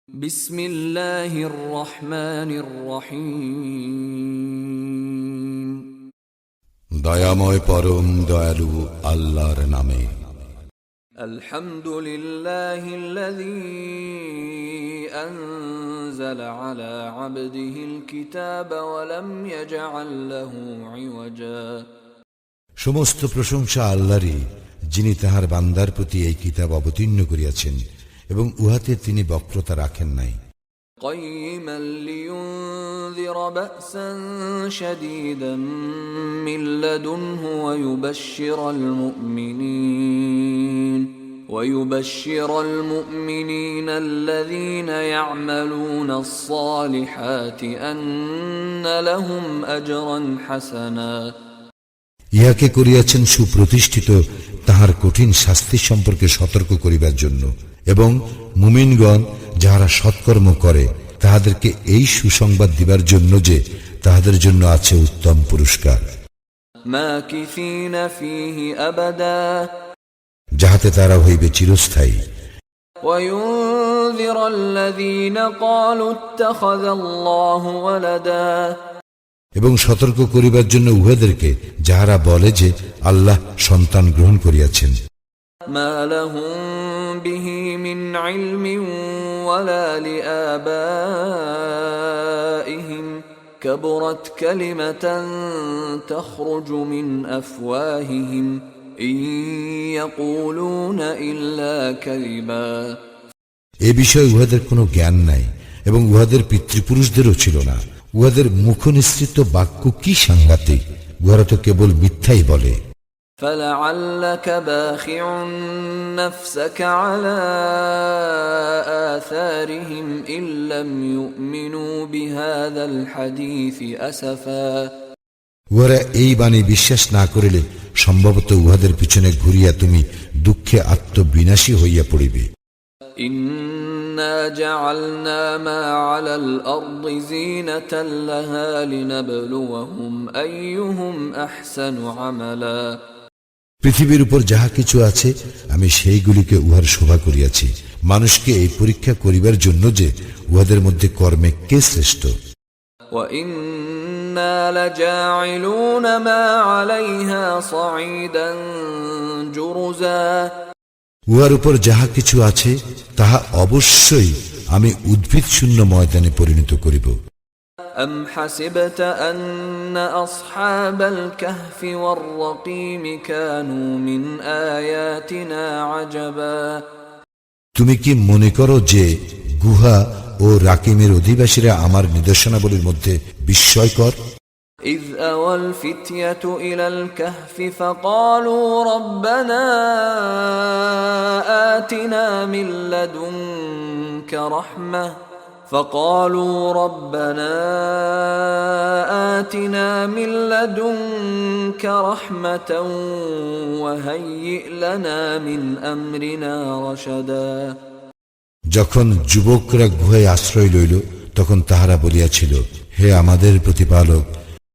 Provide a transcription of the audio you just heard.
বিসমিল্লাহির রহমানির রহিম। দয়াময় পরম দয়ালু আল্লাহর নামে। আলহামদুলিল্লাহিল্লাযী আনজালা আলা আবদিহিল কিতাবা ওয়া লাম ইয়াজআল লাহু ইওয়াজা। সমস্ত প্রশংসা আল্লাহরই, যিনি তাহার বান্দার প্রতি এই কিতাব অবতীর্ণ করিয়াছেন এবং উহাতে তিনি বক্রতা রাখেন নাই। قيما لينذر بأسا شديدا من لدنه ويبشر المؤمنين الذين يعملون الصالحات أن لهم أجرا حسنا। ইহাকে করিয়াছেন সুপ্রতিষ্ঠিত, তাহার কঠিন শাস্তি সম্পর্কে সতর্ক করিবার জন্য, এবং মুমিনগণ যাহারা সৎকর্ম করে তাহাদেরকে এই সুসংবাদ দিবার জন্য যে তাহাদের জন্য আছে উত্তম পুরস্কার, মাকিসিন ফীহি আবাদা, যাহাতে তারা হইবে চিরস্থায়ী। ওয়ায়ুনযির আল্লাযীনা ক্বালু ইত্তাখাযাল্লাহু ওয়ালাদা, এবং সতর্ক করিবার জন্য উহাদেরকে যাহারা বলে যে আল্লাহ সন্তান গ্রহণ করিয়াছেন। মা লাহুম বিহি মিন ইলমিন ওয়ালা লিআবাইহিম কাবুরাত কালিমাতান তাখরুজু মিন আফওয়াহিহিম ইন ইয়াকুলুনা ইল্লা কাযিবা। এ বিষয়ে উহাদের কোনো জ্ঞান নাই এবং উহাদের পিতৃপুরুষদেরও ছিল না। উহাদের মুখনিসৃত বাক্য কি সাংঘাতিক! উহারা তো কেবল মিথ্যাই বলে। فَلَعَلَّكَ بَاخِعٌ نَفْسَكَ عَلَى آثَارِهِمْ إِن لَّمْ يُؤْمِنُوا بِهَذَا الْحَدِيثِ أَسَفًا। উহারা এই বাণী বিশ্বাস না করিলে সম্ভবত উহাদের পিছনে ঘুরিয়া তুমি দুঃখে আত্মবিনাশী হইয়া পড়িবে। إِنَّا جَعَلْنَا مَا عَلَى الْأَرْضِ زِينَةً لَهَا لِنَبْلُوَهُمْ أَيُّهُمْ أَحْسَنُ عَمَلًا। পৃথিবীর উপর যাহা কিছু আছে আমি সেইগুলিকে উহার শোভা করিয়াছি, মানুষকে এই পরীক্ষা করিবার জন্য যে উহাদের মধ্যে কর্মে কে শ্রেষ্ঠ। وَإِنَّا لَجَاعِلُونَ مَا عَلَيْهَا صَعِيدًا جُرُزًا। উহার উপর যাহা কিছু আছে তাহা অবশ্যই আমি উদ্ভিদ শূন্য ময়দানে পরিণত করিব। أَمْ حَسِبْتَ أَنَّ أَصْحَابَ الْكَهْفِ وَالرَّقِيمِ كَانُوا مِنْ آيَاتِنَا عَجَبًا। তুমি কি মনে করো যে গুহা ও রাকিমের অধিবাসীরা আমার নিদর্শনাবলীর মধ্যে বিস্ময়কর? إِذْ أَوَى الْفِتْيَةُ إِلَى الْكَهْفِ فَقَالُوا رَبَّنَا آتِنَا مِن لَّدُنكَ رَحْمَةً وَهَيِّئْ لَنَا مِنْ أَمْرِنَا رَشَدًا। যখন যুবকরা গুহায় আশ্রয় লইল তখন তাহারা বলিয়াছিল, হে আমাদের প্রতিপালক,